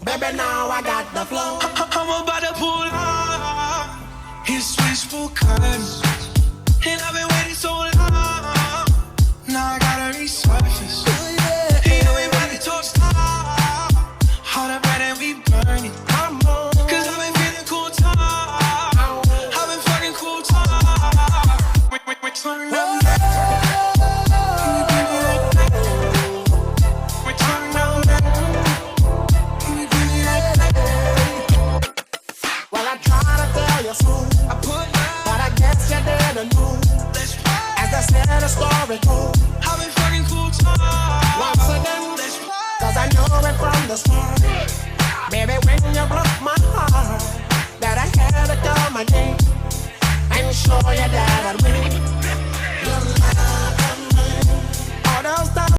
Baby, now I got the flow. I'm about to pull up. His wishful curves. And I've been waiting so long. Now I gotta resurface. He know we about to talk stop. All the bread and we burn it. Come on. Cause I've been feeling cool talk. I've been fucking cool talk. We're turning up now. We're turning up now. Well, I try to tell you soon, but I guess you didn't know. As I said, the story goes. I've been fucking cool talk. Once again, cause I know it from the start. Baby, when you broke my heart, that I had to come again and show you that I'd win. Your love and me. All those times